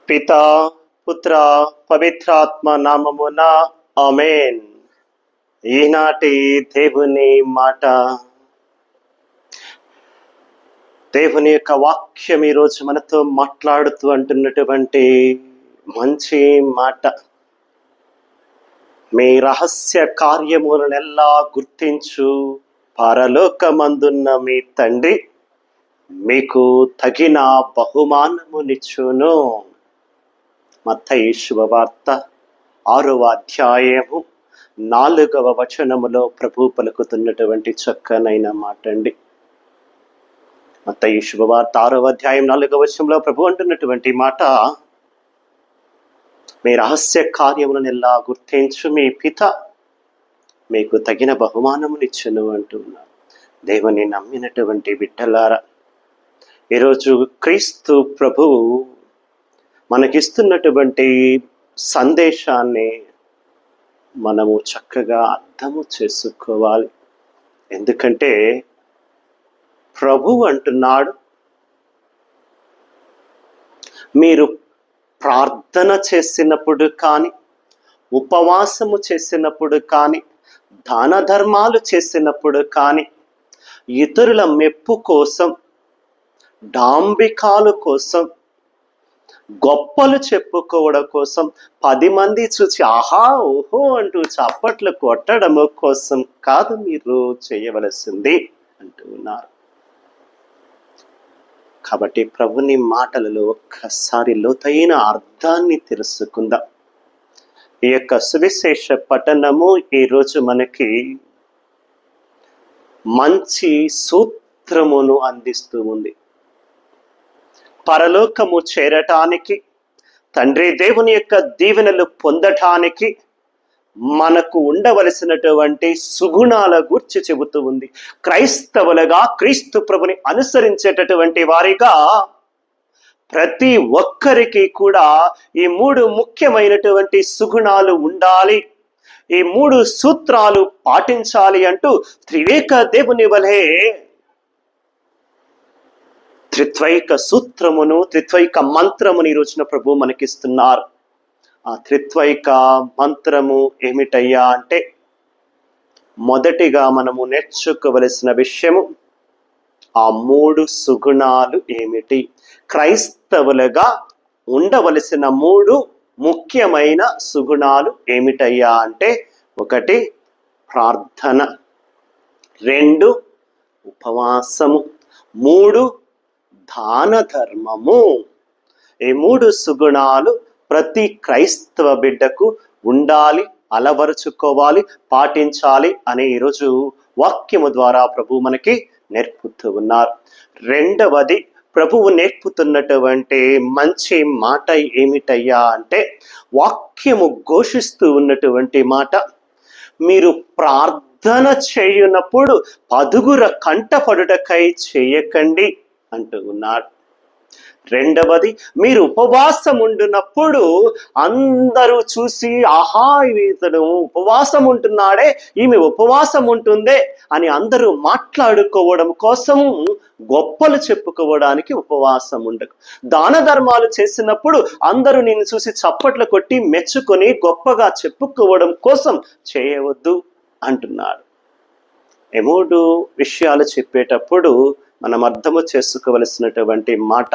పితా పుత్ర పవిత్రాత్మ నామమున ఆమేన్. ఈనాటి దేవుని మాట, దేవుని యొక్క వాక్యం ఈరోజు మనతో మాట్లాడుతూ అంటున్నటువంటి మంచి మాట. మీ రహస్య కార్యములనెల్లా గుర్తించు పరలోకమందున్న మీ తండ్రి మీకు తగిన బహుమానమునిచ్చును. మత్తయి శుభవార్త 6వ అధ్యాయము 4వ వచనములో ప్రభు పలుకుతున్నటువంటి చక్కనైన మాట అండి. మత్తయి శుభవార్త 6వ అధ్యాయం 4వ వచనంలో ప్రభు అంటున్నటువంటి మాట, మీ రహస్య కార్యములను ఎలా గుర్తించు మీ పిత మీకు తగిన బహుమానమునిచ్చును అంటున్నారు. దేవుని నమ్మినటువంటి బిడ్డలారా, ఈరోజు క్రీస్తు ప్రభువు మనకిస్తున్నటువంటి సందేశాన్ని మనము చక్కగా అర్థము చేసుకోవాలి. ఎందుకంటే ప్రభువు అంటున్నాడు, మీరు ప్రార్థన చేసినప్పుడు కానీ, ఉపవాసము చేసినప్పుడు కానీ, దాన ధర్మాలు చేసినప్పుడు కానీ, ఇతరుల మెప్పు కోసం, డాంబికాలు కోసం, గొప్పలు చెప్పుకోవడం కోసం, 10 మంది చూసి ఆహా ఓహో అంటూ చప్పట్లు కొట్టడము కోసం కాదు మీరు చేయవలసింది అంటూ ఉన్నారు. కాబట్టి ప్రభుని మాటలలో ఒక్కసారి లోతైన అర్థాన్ని తెలుసుకుందాం. ఈ యొక్క సువిశేష పఠనము ఈరోజు మనకి మంచి సూత్రమును అందిస్తూ ఉంది. పరలోకము చేరటానికి, తండ్రి దేవుని యొక్క దీవెనలు పొందటానికి మనకు ఉండవలసినటువంటి సుగుణాల గురించి చెబుతూ ఉంది. క్రైస్తవులుగా, క్రీస్తు ప్రభుని అనుసరించేటటువంటి వారిగా ప్రతి ఒక్కరికి కూడా ఈ 3 ముఖ్యమైనటువంటి సుగుణాలు ఉండాలి, ఈ 3 సూత్రాలు పాటించాలి అంటూ త్రివేక దేవుని వలె త్రిత్వైక సూత్రమును, త్రిత్వైక మంత్రమును ఈ రోజున ప్రభు మనకిస్తున్నారు. ఆ త్రిత్వైక మంత్రము ఏమిటయ్యా అంటే, మొదటిగా మనము నేర్చుకోవలసిన విషయము ఆ 3 సుగుణాలు ఏమిటి, క్రైస్తవులుగా ఉండవలసిన 3 ముఖ్యమైన సుగుణాలు ఏమిటయ్యా అంటే, 1 ప్రార్థన, 2 ఉపవాసము, 3 దాన ధర్మము. ఈ 3 సుగుణాలు ప్రతి క్రైస్తవ బిడ్డకు ఉండాలి, అలవరుచుకోవాలి, పాటించాలి అని ఈరోజు వాక్యము ద్వారా ప్రభు మనకి నేర్పుతూ ఉన్నారు. రెండవది, ప్రభువు నేర్పుతున్నటువంటి మంచి మాట ఏమిటయ్యా అంటే, వాక్యము ఘోషిస్తూ ఉన్నటువంటి మాట, మీరు ప్రార్థన చేయునప్పుడు 10 కంటపడుటకై చేయకండి అంటూ ఉన్నాడు. రెండవది, మీరు ఉపవాసం ఉండునప్పుడు అందరూ చూసి ఆహా ఇతడు ఉపవాసం ఉంటున్నాడే, ఈమె ఉపవాసం ఉంటుందే అని అందరూ మాట్లాడుకోవడం కోసము, గొప్పలు చెప్పుకోవడానికి ఉపవాసం ఉండకు. దాన ధర్మాలు చేసినప్పుడు అందరూ నిన్ను చూసి చప్పట్లు కొట్టి మెచ్చుకొని గొప్పగా చెప్పుకోవడం కోసం చేయవద్దు అంటున్నాడు. ఈ 3 విషయాలు చెప్పేటప్పుడు మనం అర్థము చేసుకోవలసినటువంటి మాట,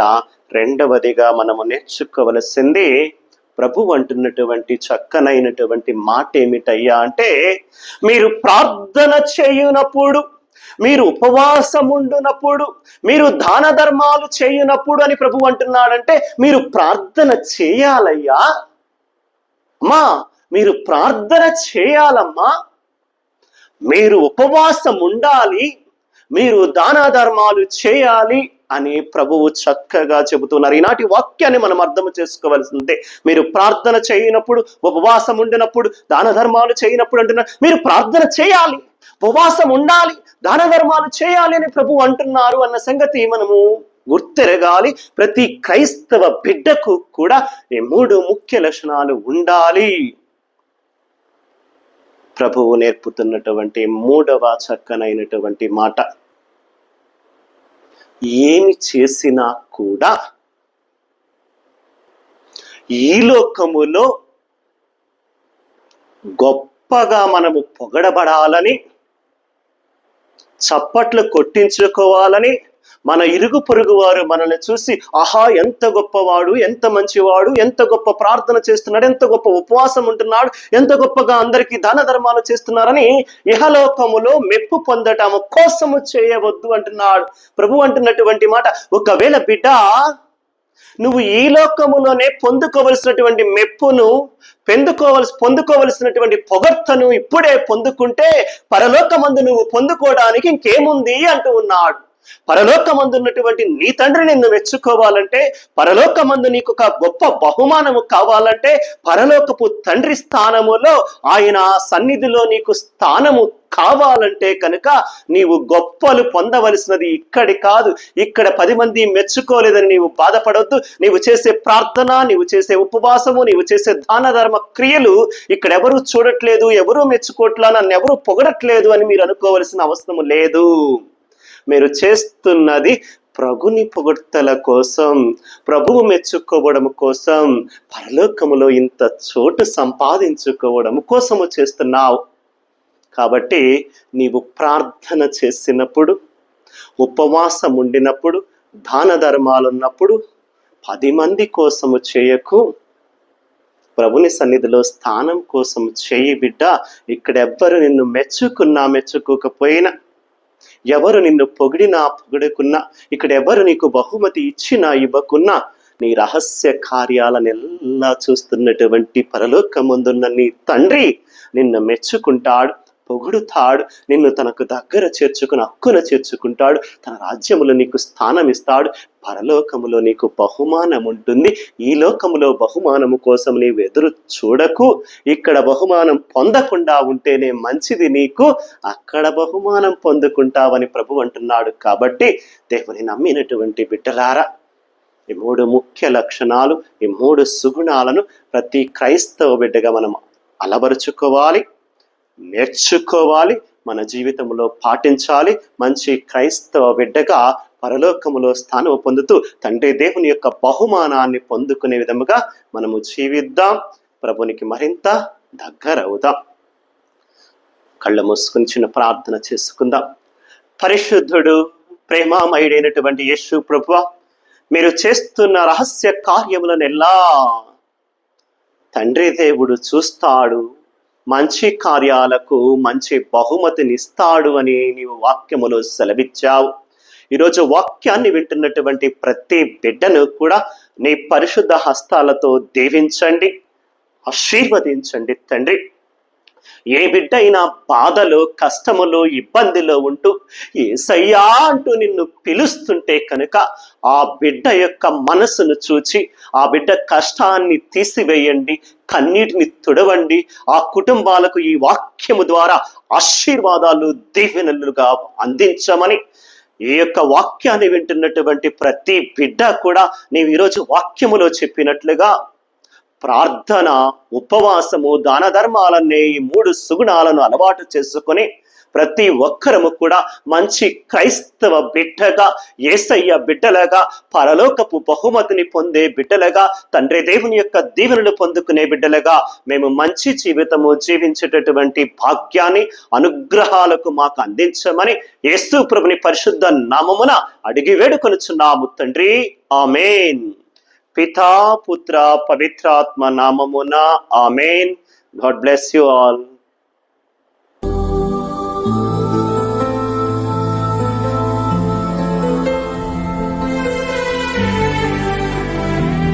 రెండవదిగా మనము నేర్చుకోవలసింది ప్రభు అంటున్నటువంటి చక్కనైనటువంటి మాట ఏమిటయ్యా అంటే, మీరు ప్రార్థన చేయునప్పుడు, మీరు ఉపవాసం ఉండునప్పుడు, మీరు దాన ధర్మాలు చేయునప్పుడు అని ప్రభు అంటున్నాడంటే, మీరు ప్రార్థన చేయాలయ్యా అమ్మా, మీరు ప్రార్థన చేయాలమ్మా, మీరు ఉపవాసం ఉండాలి, మీరు దాన ధర్మాలు చేయాలి అని ప్రభువు చక్కగా చెబుతున్నారు. ఈనాటి వాక్యాన్ని మనం అర్థం చేసుకోవాల్సిందే. మీరు ప్రార్థన చేయనప్పుడు, ఉపవాసం ఉండినప్పుడు, దాన ధర్మాలు చేయనప్పుడు అంటున్నారు, మీరు ప్రార్థన చేయాలి, ఉపవాసం ఉండాలి, దాన ధర్మాలు చేయాలి అని ప్రభు అంటున్నారు అన్న సంగతి మనము గుర్తెరగాలి. ప్రతి క్రైస్తవ బిడ్డకు కూడా ఈ 3 ముఖ్య లక్షణాలు ఉండాలి. ప్రభువు నేర్పుతున్నటువంటి 3వ చక్కనైనటువంటి మాట, ఏమి చేసినా కూడా ఈ లోకములో గొప్పగా మనము పొగడబడాలని, చప్పట్లు కొట్టించుకోవాలని, మన ఇరుగు పొరుగు వారు మనల్ని చూసి ఆహా ఎంత గొప్పవాడు, ఎంత మంచివాడు, ఎంత గొప్ప ప్రార్థన చేస్తున్నాడు, ఎంత గొప్ప ఉపవాసం ఉంటున్నాడు, ఎంత గొప్పగా అందరికీ దాన ధర్మాలు చేస్తున్నారని ఇహలోకములో మెప్పు పొందటము కోసము చేయవద్దు అంటున్నాడు ప్రభు. అంటున్నటువంటి మాట, ఒకవేళ బిడ్డ నువ్వు ఈ లోకములోనే పొందుకోవలసినటువంటి మెప్పును, పొందుకోవలసినటువంటి పొగడ్తను ఇప్పుడే పొందుకుంటే పరలోకమందు నువ్వు పొందుకోవడానికి ఇంకేముంది అంటూ ఉన్నాడు. పరలోకమందు ఉన్నటువంటి నీ తండ్రి నిన్ను మెచ్చుకోవాలంటే, పరలోకమందు నీకు ఒక గొప్ప బహుమానము కావాలంటే, పరలోకపు తండ్రి స్థానములో ఆయన సన్నిధిలో నీకు స్థానము కావాలంటే కనుక నీవు గొప్పలు పొందవలసినది ఇక్కడి కాదు. ఇక్కడ 10 మంది మెచ్చుకోలేదని నీవు బాధపడొద్దు. నీవు చేసే ప్రార్థన, నీవు చేసే ఉపవాసము, నీవు చేసే దాన ధర్మ క్రియలు ఇక్కడ ఎవరు చూడట్లేదు, ఎవరు మెచ్చుకోవట్లా, నన్ను ఎవరు పొగడట్లేదు అని మీరు అనుకోవలసిన అవసరం లేదు. మీరు చేస్తున్నది ప్రభుని పొగడ్తల కోసం, ప్రభువు మెచ్చుకోవడం కోసం, పరలోకములో ఇంత చోటు సంపాదించుకోవడం కోసము చేస్తున్నావు. కాబట్టి నీవు ప్రార్థన చేసినప్పుడు, ఉపవాసం ఉండినప్పుడు, దాన ధర్మాలు ఉన్నప్పుడు 10 మంది కోసము చేయకు, ప్రభుని సన్నిధిలో స్థానం కోసం చేయి బిడ్డ. ఇక్కడ ఎవ్వరు నిన్ను మెచ్చుకున్నా మెచ్చుకోకపోయినా, ఎవరు నిన్ను పొగిడినా పొగడుకున్నా, ఇక్కడ ఎవరు నీకు బహుమతి ఇచ్చినా ఇవ్వకున్నా, నీ రహస్య కార్యాలనెల్లా చూస్తున్నటువంటి పరలోకమందున్న నీ తండ్రి నిన్ను మెచ్చుకుంటాడు, పొగుడుతాడు, నిన్ను తనకు దగ్గర చేర్చుకుని హక్కున చేర్చుకుంటాడు, తన రాజ్యములో నీకు స్థానం ఇస్తాడు, పరలోకములో నీకు బహుమానం ఉంటుంది. ఈ లోకములో బహుమానము కోసం నీవు ఎదురు చూడకు. ఇక్కడ బహుమానం పొందకుండా ఉంటేనే మంచిది నీకు, అక్కడ బహుమానం పొందుకుంటావని ప్రభు అంటున్నాడు. కాబట్టి దేవుని నమ్మినటువంటి బిడ్డలారా, ఈ 3 ముఖ్య లక్షణాలు, ఈ 3 సుగుణాలను ప్రతి క్రైస్తవ బిడ్డగా మనం అలవరుచుకోవాలి, నేర్చుకోవాలి, మన జీవితంలో పాటించాలి. మంచి క్రైస్తవ బిడ్డగా పరలోకములో స్థానం పొందుతూ తండ్రి దేవుని యొక్క బహుమానాన్ని పొందుకునే విధముగా మనము జీవిద్దాం. ప్రభునికి మరింత దగ్గర అవుదాం. కళ్ళ మూసుకుని చిన్న ప్రార్థన చేసుకుందాం. పరిశుద్ధుడు, ప్రేమామయుడైనటువంటి యేసు ప్రభువా, మీరు చేస్తున్న రహస్య కార్యములనెల్లా తండ్రి దేవుడు చూస్తాడు, మంచి కార్యాలకు మంచి బహుమతినిస్తాడు అని నీవు వాక్యములో సెలవిచ్చావు. ఈరోజు వాక్యాన్ని వింటున్నటువంటి ప్రతి బిడ్డను కూడా నీ పరిశుద్ధ హస్తాలతో దీవించండి, ఆశీర్వదించండి తండ్రి. ఏ బిడ్డ అయినా బాధలో, కష్టములో, ఇబ్బందిలో ఉంటూ యేసయ్యా అంటూ నిన్ను పిలుస్తుంటే కనుక ఆ బిడ్డ యొక్క మనసును చూచి ఆ బిడ్డ కష్టాన్ని తీసివేయండి, కన్నీటిని తుడవండి. ఆ కుటుంబాలకు ఈ వాక్యము ద్వారా ఆశీర్వాదాలు, దీవెనలుగా అందించమని ఈ యొక్క వాక్యాన్ని వింటున్నటువంటి ప్రతి బిడ్డ కూడా నీవు ఈరోజు వాక్యములో చెప్పినట్లుగా ప్రార్థన, ఉపవాసము, దాన ధర్మాలనే ఈ 3 సుగుణాలను అలవాటు చేసుకొని ప్రతి ఒక్కరము కూడా మంచి క్రైస్తవ బిడ్డగా, యేసయ్య బిడ్డలుగా, పరలోకపు బహుమతిని పొందే బిడ్డలుగా, తండ్రి దేవుని యొక్క దీవెనలు పొందుకునే బిడ్డలుగా మేము మంచి జీవితము జీవించేటటువంటి భాగ్యాన్ని, అనుగ్రహాలకు మాకు అందించమని యేసు ప్రభుని పరిశుద్ధ నామమున అడిగి వేడుకొనుచున్నాము తండ్రి. ఆమేన్. పితా, పుత్ర, పవిత్రాత్మ నామమున ఆమేన్. God bless you all.